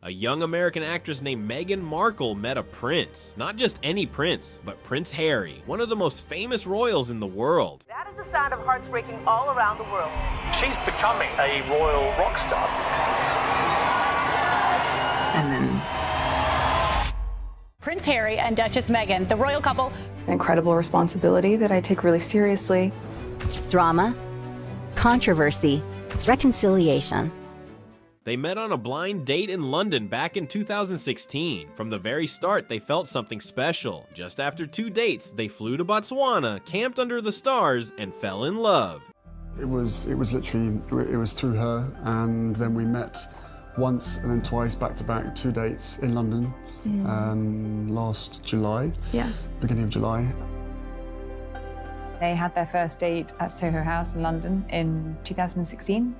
A young American actress named Meghan Markle met a prince. Not just any prince, but Prince Harry, one of the most famous royals in the world. That is the sound of hearts breaking all around the world. She's becoming a royal rock star. And then Prince Harry and Duchess Meghan, the royal couple. an incredible responsibility that I take really seriously. Drama, controversy, reconciliation. They met on a blind date in London back in 2016. From the very start, they felt something special. Just after 2 dates, they flew to Botswana, camped under the stars, and fell in love. It was literally, it was through her, and then we met once and then twice back to back, 2 dates in London last July. Yes. Beginning of July. They had their first date at Soho House in London in 2016.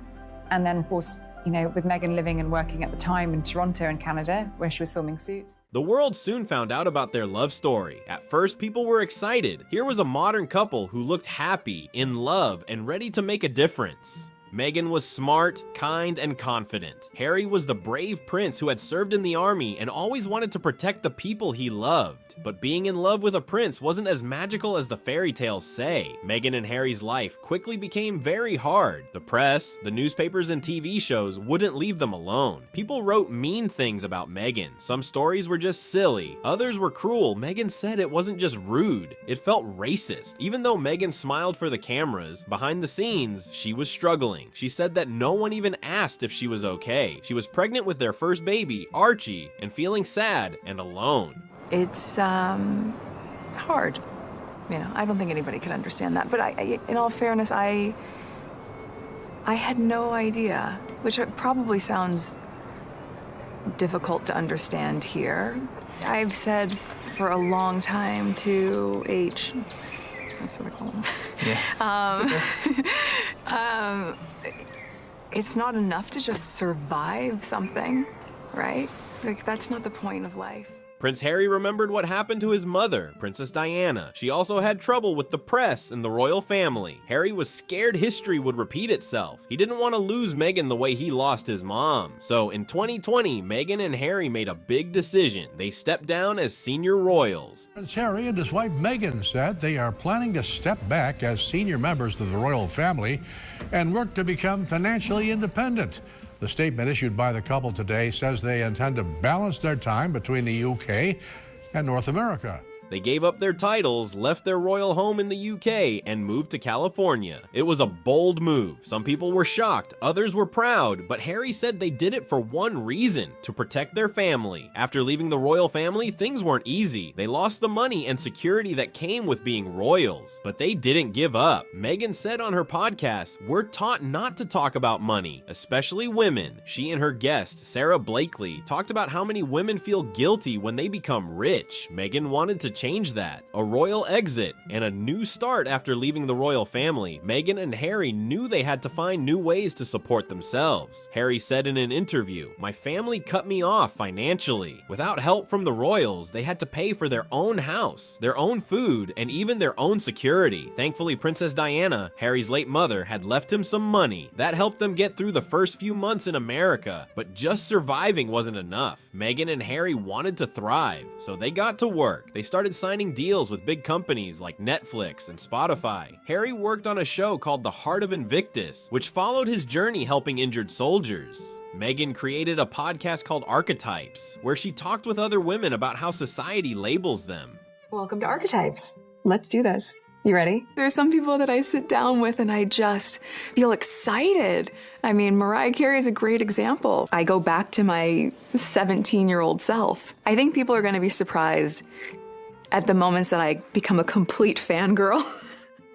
And then, of course, you know, with Meghan living and working at the time in Toronto in Canada, where she was filming Suits. The world soon found out about their love story. At first, people were excited. Here was a modern couple who looked happy, in love, and ready to make a difference. Meghan was smart, kind, and confident. Harry was the brave prince who had served in the army and always wanted to protect the people he loved. But being in love with a prince wasn't as magical as the fairy tales say. Meghan and Harry's life quickly became very hard. The press, the newspapers, and TV shows wouldn't leave them alone. People wrote mean things about Meghan. Some stories were just silly. Others were cruel. Meghan said it wasn't just rude, it felt racist. Even though Meghan smiled for the cameras, behind the scenes, she was struggling. She said that no one even asked if she was okay. She was pregnant with their first baby, Archie, and feeling sad and alone. It's hard. You know, I don't think anybody could understand that. But in all fairness, I had no idea, which probably sounds difficult to understand here. I've said for a long time to H, that's what I call him. Yeah. It's not enough to just survive something, right? Like, that's not the point of life. Prince Harry remembered what happened to his mother, Princess Diana. She also had trouble with the press and the royal family. Harry was scared history would repeat itself. He didn't want to lose Meghan the way he lost his mom. So in 2020, Meghan and Harry made a big decision. They stepped down as senior royals. Prince Harry and his wife Meghan said they are planning to step back as senior members of the royal family and work to become financially independent. The statement issued by the couple today says they intend to balance their time between the UK and North America. They gave up their titles, left their royal home in the UK, and moved to California. It was a bold move. Some people were shocked, others were proud, but Harry said they did it for one reason: to protect their family. After leaving the royal family, things weren't easy. They lost the money and security that came with being royals, but they didn't give up. Meghan said on her podcast, "We're taught not to talk about money, especially women." She and her guest, Sarah Blakely, talked about how many women feel guilty when they become rich. Meghan wanted to change that. A royal exit and a new start after leaving the royal family. Meghan and Harry knew they had to find new ways to support themselves. Harry said in an interview, "My family cut me off financially. Without help from the royals, they had to pay for their own house, their own food, and even their own security. Thankfully, Princess Diana, Harry's late mother, had left him some money. That helped them get through the first few months in America, but just surviving wasn't enough. Meghan and Harry wanted to thrive, so they got to work. They started signing deals with big companies like Netflix and Spotify. Harry worked on a show called The Heart of Invictus, which followed his journey helping injured soldiers. Meghan created a podcast called Archetypes, where she talked with other women about how society labels them. Welcome to Archetypes. Let's do this. You ready? There's some people that I sit down with and I just feel excited. I mean, Mariah Carey is a great example. I go back to my 17-year-old self. I think people are going to be surprised at the moments that I become a complete fangirl.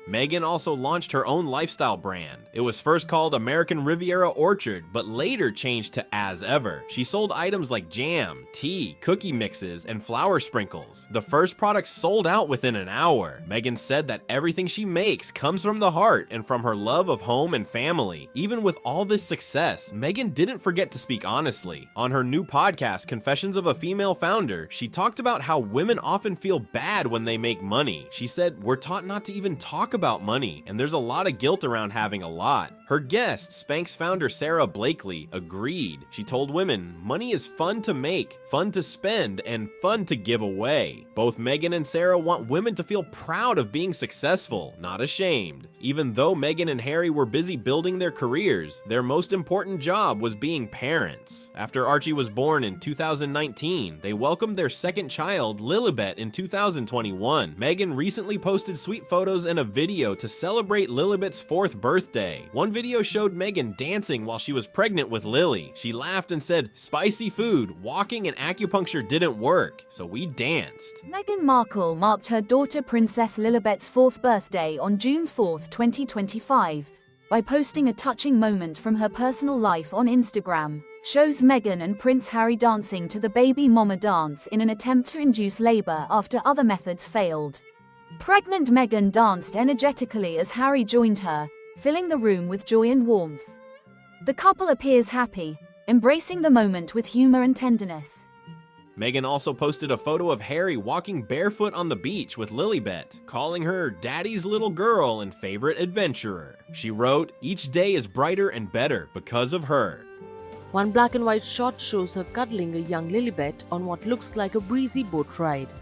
Meghan also launched her own lifestyle brand. It was first called American Riviera Orchard, but later changed to As Ever. She sold items like jam, tea, cookie mixes, and flour sprinkles. The first products sold out within an hour. Meghan said that everything she makes comes from the heart and from her love of home and family. Even with all this success, Meghan didn't forget to speak honestly. On her new podcast, Confessions of a Female Founder, she talked about how women often feel bad when they make money. She said, "We're taught not to even talk talk about money, and there's a lot of guilt around having a lot. Her guest, Spanx founder Sarah Blakely, agreed. She told women, money is fun to make, fun to spend, and fun to give away. Both Meghan and Sarah want women to feel proud of being successful, not ashamed. Even though Meghan and Harry were busy building their careers, their most important job was being parents. After Archie was born in 2019, they welcomed their second child, Lilibet, in 2021. Meghan recently posted sweet photos and a video to celebrate Lilibet's 4th birthday. One video showed Meghan dancing while she was pregnant with Lily. She laughed and said, "Spicy food, walking and acupuncture didn't work, so we danced." Meghan Markle marked her daughter Princess Lilibet's 4th birthday on June 4, 2025, by posting a touching moment from her personal life on Instagram. Shows Meghan and Prince Harry dancing to the baby mama dance in an attempt to induce labor after other methods failed. Pregnant Meghan danced energetically as Harry joined her, filling the room with joy and warmth. The couple appears happy, embracing the moment with humor and tenderness. Meghan also posted a photo of Harry walking barefoot on the beach with Lilibet, calling her daddy's little girl and favorite adventurer. She wrote, "Each day is brighter and better because of her." One black and white shot shows her cuddling a young Lilibet on what looks like a breezy boat ride.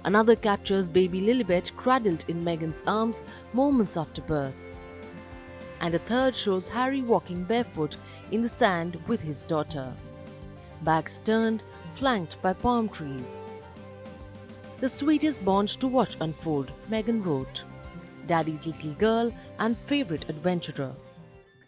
Another captures baby Lilibet cradled in Meghan's arms moments after birth. And a third shows Harry walking barefoot in the sand with his daughter. Backs turned, flanked by palm trees. The sweetest bond to watch unfold, Meghan wrote. Daddy's little girl and favorite adventurer.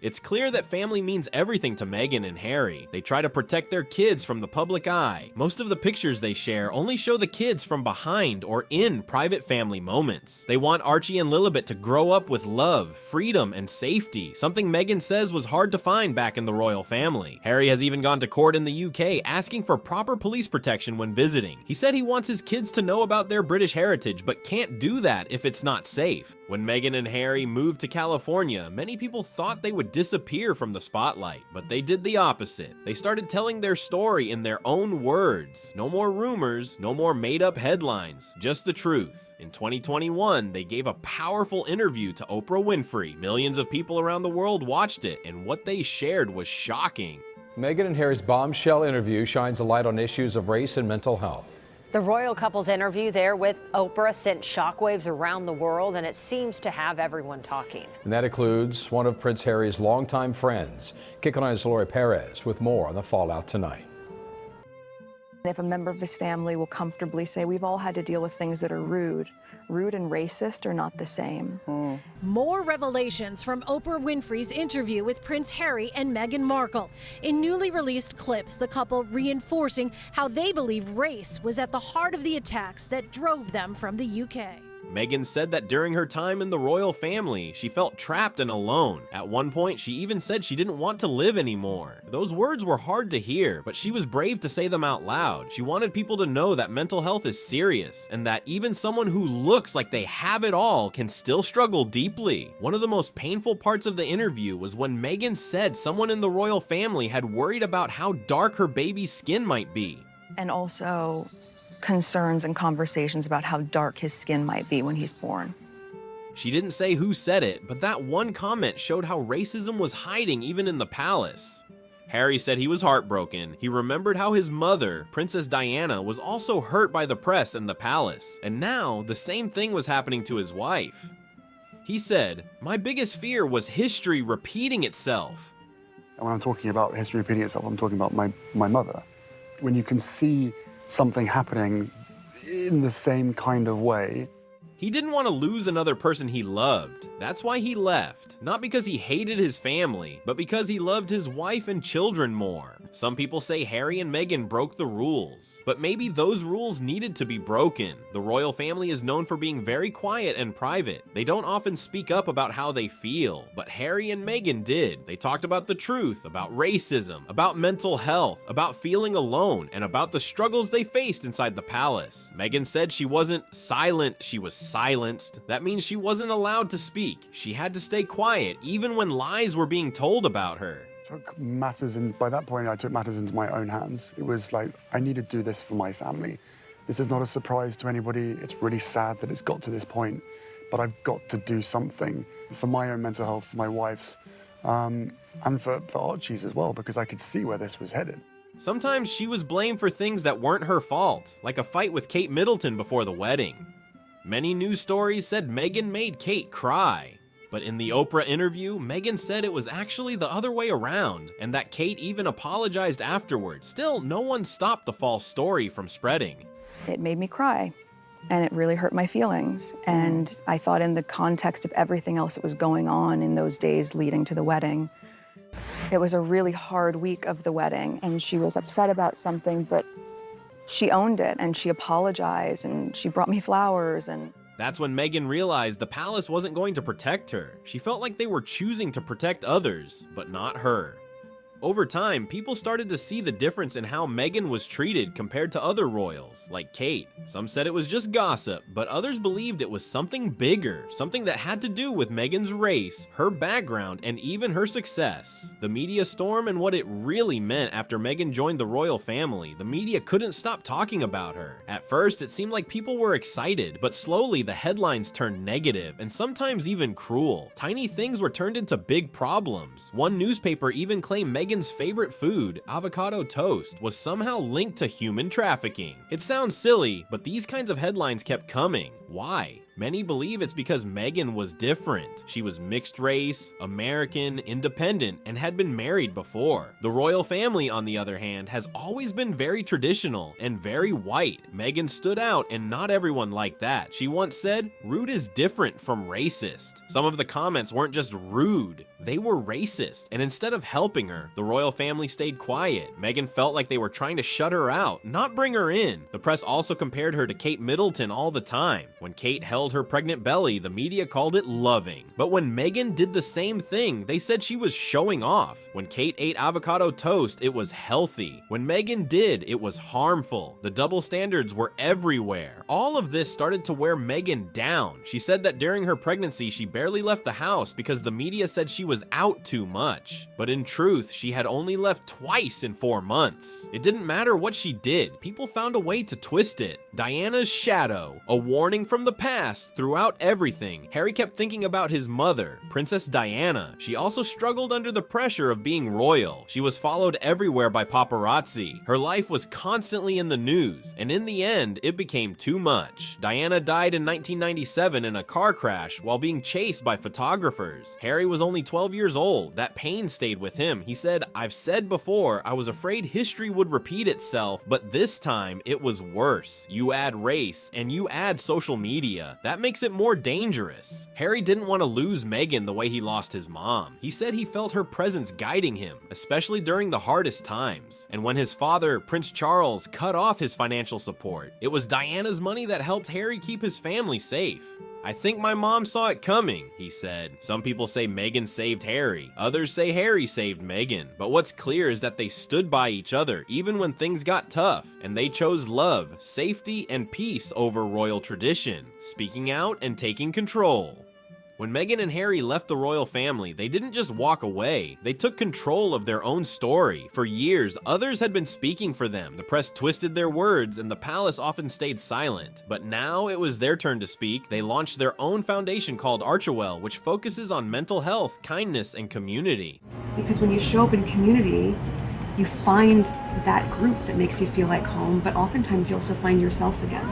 It's clear that family means everything to Meghan and Harry. They try to protect their kids from the public eye. Most of the pictures they share only show the kids from behind or in private family moments. They want Archie and Lilibet to grow up with love, freedom, and safety, something Meghan says was hard to find back in the royal family. Harry has even gone to court in the UK asking for proper police protection when visiting. He said he wants his kids to know about their British heritage, but can't do that if it's not safe. When Meghan and Harry moved to California, many people thought they would disappear from the spotlight, but they did the opposite. They started telling their story in their own words. No more rumors, no more made-up headlines, just the truth. In 2021, they gave a powerful interview to Oprah Winfrey. Millions of people around the world watched it, and what they shared was shocking. Meghan and Harry's Bombshell interview shines a light on issues of race and mental health. The royal couple's interview there with Oprah sent shockwaves around the world, and it seems to have everyone talking. And that includes one of Prince Harry's longtime friends. Kicking on is Lori Perez with more on the fallout tonight. If a member of his family will comfortably say, we've all had to deal with things that are rude. Rude and racist are not the same. More revelations from Oprah Winfrey's interview with Prince Harry and Meghan Markle. In newly released clips, the couple reinforcing how they believe race was at the heart of the attacks that drove them from the UK. Meghan said that during her time in the royal family, she felt trapped and alone. At one point, she even said she didn't want to live anymore. Those words were hard to hear, but she was brave to say them out loud. She wanted people to know that mental health is serious, and that even someone who looks like they have it all can still struggle deeply. One of the most painful parts of the interview was when Meghan said someone in the royal family had worried about how dark her baby's skin might be. And also concerns and conversations about how dark his skin might be when he's born. She didn't say who said it, but that one comment showed how racism was hiding even in the palace. Harry said he was heartbroken. He remembered how his mother, Princess Diana, was also hurt by the press and the palace, and now the same thing was happening to his wife. He said, "My biggest fear was history repeating itself." And when I'm talking about history repeating itself, I'm talking about my mother. When you can see something happening in the same kind of way. He didn't want to lose another person he loved. That's why he left. Not because he hated his family, but because he loved his wife and children more. Some people say Harry and Meghan broke the rules, but maybe those rules needed to be broken. The royal family is known for being very quiet and private. They don't often speak up about how they feel, but Harry and Meghan did. They talked about the truth, about racism, about mental health, about feeling alone, and about the struggles they faced inside the palace. Meghan said she wasn't silent, she was silenced. That means she wasn't allowed to speak. She had to stay quiet, even when lies were being told about her. By that point, I took matters into my own hands. It was like, I need to do this for my family. This is not a surprise to anybody. It's really sad that it's got to this point, but I've got to do something for my own mental health, for my wife's, and for Archie's as well, because I could see where this was headed. Sometimes she was blamed for things that weren't her fault, like a fight with Kate Middleton before the wedding. Many news stories said Meghan made Kate cry. But in the Oprah interview, Meghan said it was actually the other way around, and that Kate even apologized afterwards. Still, no one stopped the false story from spreading. It made me cry, and it really hurt my feelings. And I thought, in the context of everything else that was going on in those days leading to the wedding, it was a really hard week of the wedding, and she was upset about something, but she owned it, and she apologized, and she brought me flowers, and That's when Meghan realized the palace wasn't going to protect her. She felt like they were choosing to protect others, but not her. Over time, people started to see the difference in how Meghan was treated compared to other royals, like Kate. Some said it was just gossip, but others believed it was something bigger, something that had to do with Meghan's race, her background, and even her success. The media storm and what it really meant after Meghan joined the royal family, the media couldn't stop talking about her. At first, it seemed like people were excited, but slowly the headlines turned negative, and sometimes even cruel. Tiny things were turned into big problems. One newspaper even claimed Meghan's favorite food, avocado toast, was somehow linked to human trafficking. It sounds silly, but these kinds of headlines kept coming. Why? Many believe it's because Meghan was different. She was mixed race, American, independent, and had been married before. The royal family, on the other hand, has always been very traditional and very white. Meghan stood out, and not everyone liked that. She once said, "Rude is different from racist." Some of the comments weren't just rude, they were racist, and instead of helping her, the royal family stayed quiet. Meghan felt like they were trying to shut her out, not bring her in. The press also compared her to Kate Middleton all the time. When Kate held her pregnant belly, the media called it loving. But when Meghan did the same thing, they said she was showing off. When Kate ate avocado toast, it was healthy. When Meghan did, it was harmful. The double standards were everywhere. All of this started to wear Meghan down. She said that during her pregnancy, she barely left the house because the media said she was out too much. But in truth, she had only left twice in 4 months. It didn't matter what she did, people found a way to twist it. Diana's shadow, a warning from the past throughout everything. Harry kept thinking about his mother, Princess Diana. She also struggled under the pressure of being royal. She was followed everywhere by paparazzi. Her life was constantly in the news, and in the end, it became too much. Diana died in 1997 in a car crash while being chased by photographers. Harry was only 12 years old. That pain stayed with him. He said, "I've said before, I was afraid history would repeat itself, but this time it was worse. You add race, and you add social media. That makes it more dangerous." Harry didn't want to lose Meghan the way he lost his mom. He said he felt her presence guiding him, especially during the hardest times. And when his father, Prince Charles, cut off his financial support, it was Diana's money that helped Harry keep his family safe. "I think my mom saw it coming," he said. Some people say Meghan saved Harry. Others say Harry saved Meghan. But what's clear is that they stood by each other even when things got tough, and they chose love, safety, and peace over royal tradition, speaking out and taking control. When Meghan and Harry left the royal family, they didn't just walk away. They took control of their own story. For years, others had been speaking for them. The press twisted their words, and the palace often stayed silent. But now it was their turn to speak. They launched their own foundation called Archetypes, which focuses on mental health, kindness, and community. Because when you show up in community, you find that group that makes you feel like home, but oftentimes you also find yourself again.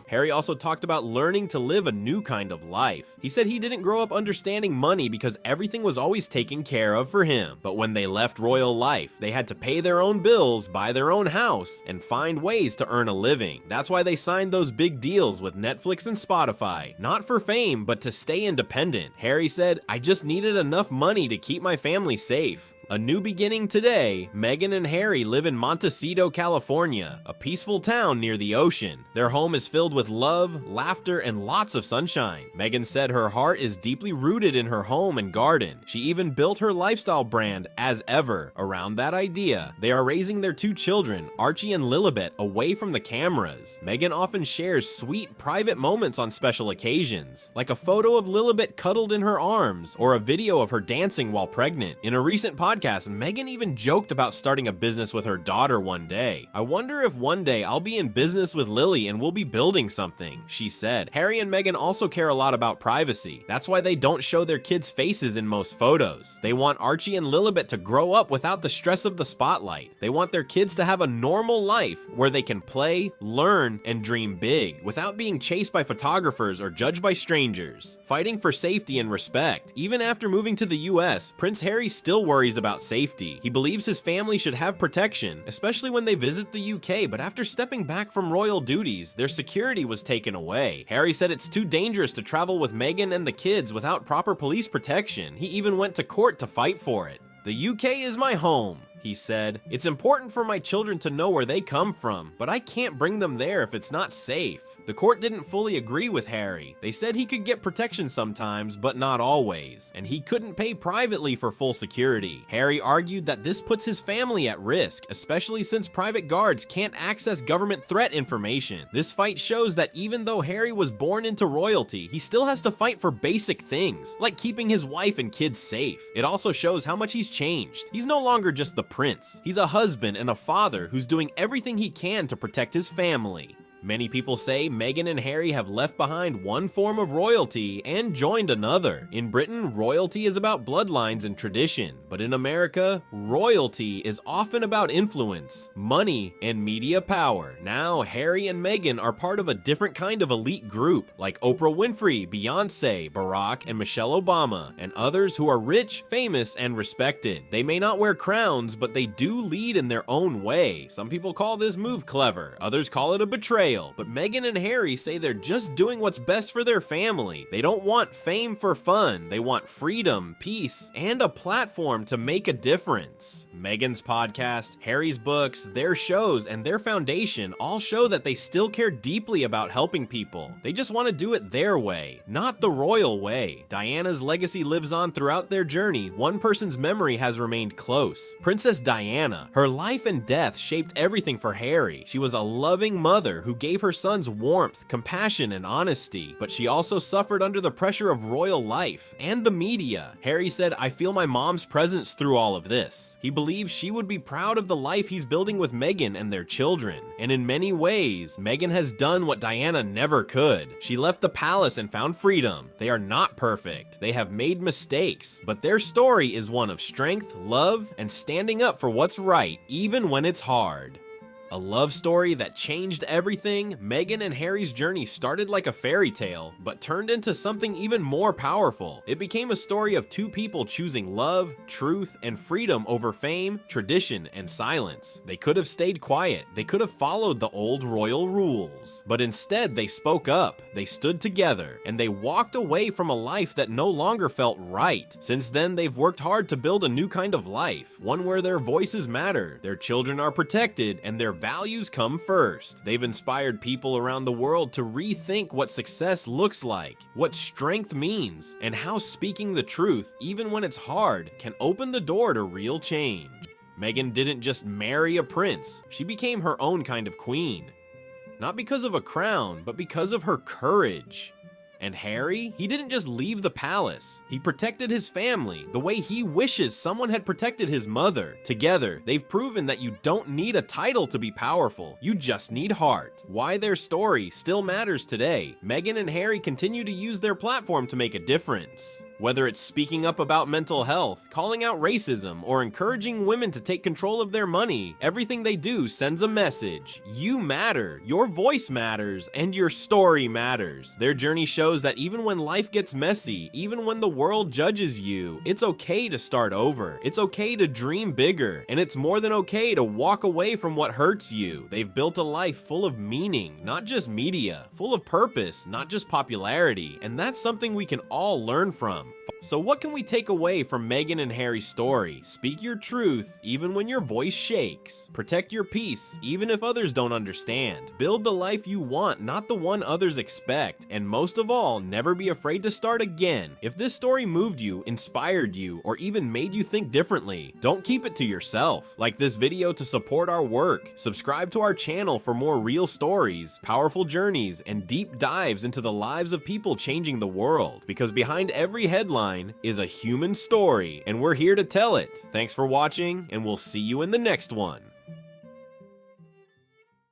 Harry also talked about learning to live a new kind of life. He said he didn't grow up understanding money because everything was always taken care of for him. But when they left royal life, they had to pay their own bills, buy their own house, and find ways to earn a living. That's why they signed those big deals with Netflix and Spotify. Not for fame, but to stay independent. Harry said, "I just needed enough money to keep my family safe." A new beginning today. Meghan and Harry live in Montecito, California, a peaceful town near the ocean. Their home is filled with love, laughter, and lots of sunshine. Meghan said her heart is deeply rooted in her home and garden. She even built her lifestyle brand, As Ever, around that idea. They are raising their 2 children, Archie and Lilibet, away from the cameras. Meghan often shares sweet, private moments on special occasions, like a photo of Lilibet cuddled in her arms, or a video of her dancing while pregnant. In a recent podcast, Meghan even joked about starting a business with her daughter one day. "I wonder if one day I'll be in business with Lily and we'll be building something," she said. Harry and Meghan also care a lot about privacy. That's why they don't show their kids' faces in most photos. They want Archie and Lilibet to grow up without the stress of the spotlight. They want their kids to have a normal life where they can play, learn, and dream big without being chased by photographers or judged by strangers. Fighting for safety and respect. Even after moving to the US, Prince Harry still worries about safety. He believes his family should have protection, especially when they visit the UK, but after stepping back from royal duties, their security was taken away. Harry said it's too dangerous to travel with Meghan and the kids without proper police protection. He even went to court to fight for it. "The UK is my home," he said. "It's important for my children to know where they come from, but I can't bring them there if it's not safe." The court didn't fully agree with Harry. They said he could get protection sometimes, but not always, and he couldn't pay privately for full security. Harry argued that this puts his family at risk, especially since private guards can't access government threat information. This fight shows that even though Harry was born into royalty, he still has to fight for basic things, like keeping his wife and kids safe. It also shows how much he's changed. He's no longer just the prince. He's a husband and a father who's doing everything he can to protect his family. Many people say Meghan and Harry have left behind one form of royalty and joined another. In Britain, royalty is about bloodlines and tradition, but in America, royalty is often about influence, money, and media power. Now, Harry and Meghan are part of a different kind of elite group, like Oprah Winfrey, Beyonce, Barack, and Michelle Obama, and others who are rich, famous, and respected. They may not wear crowns, but they do lead in their own way. Some people call this move clever, others call it a betrayal. But Meghan and Harry say they're just doing what's best for their family. They don't want fame for fun. They want freedom, peace, and a platform to make a difference. Meghan's podcast, Harry's books, their shows, and their foundation all show that they still care deeply about helping people. They just want to do it their way, not the royal way. Diana's legacy lives on throughout their journey. One person's memory has remained close. Princess Diana. Her life and death shaped everything for Harry. She was a loving mother who gave her sons warmth, compassion, and honesty, but she also suffered under the pressure of royal life and the media. Harry said, "I feel my mom's presence through all of this." He believes she would be proud of the life he's building with Meghan and their children. And in many ways, Meghan has done what Diana never could. She left the palace and found freedom. They are not perfect. They have made mistakes, but their story is one of strength, love, and standing up for what's right, even when it's hard. A love story that changed everything. Meghan and Harry's journey started like a fairy tale, but turned into something even more powerful. It became a story of 2 people choosing love, truth, and freedom over fame, tradition, and silence. They could have stayed quiet. They could have followed the old royal rules. But instead, they spoke up, they stood together, and they walked away from a life that no longer felt right. Since then, they've worked hard to build a new kind of life, one where their voices matter, their children are protected, and their values come first. They've inspired people around the world to rethink what success looks like, what strength means, and how speaking the truth, even when it's hard, can open the door to real change. Meghan didn't just marry a prince, she became her own kind of queen. Not because of a crown, but because of her courage. And Harry, he didn't just leave the palace. He protected his family the way he wishes someone had protected his mother. Together, they've proven that you don't need a title to be powerful. You just need heart. Why their story still matters today. Meghan and Harry continue to use their platform to make a difference. Whether it's speaking up about mental health, calling out racism, or encouraging women to take control of their money, everything they do sends a message. You matter, your voice matters, and your story matters. Their journey shows that even when life gets messy, even when the world judges you, it's okay to start over. It's okay to dream bigger, and it's more than okay to walk away from what hurts you. They've built a life full of meaning, not just media, full of purpose, not just popularity, and that's something we can all learn from. them. So what can we take away from Meghan and Harry's story? Speak your truth, even when your voice shakes. Protect your peace, even if others don't understand. Build the life you want, not the one others expect. And most of all, never be afraid to start again. If this story moved you, inspired you, or even made you think differently, don't keep it to yourself. Like this video to support our work. Subscribe to our channel for more real stories, powerful journeys, and deep dives into the lives of people changing the world. Because behind every headline is a human story, and we're here to tell it. Thanks for watching, and we'll see you in the next one.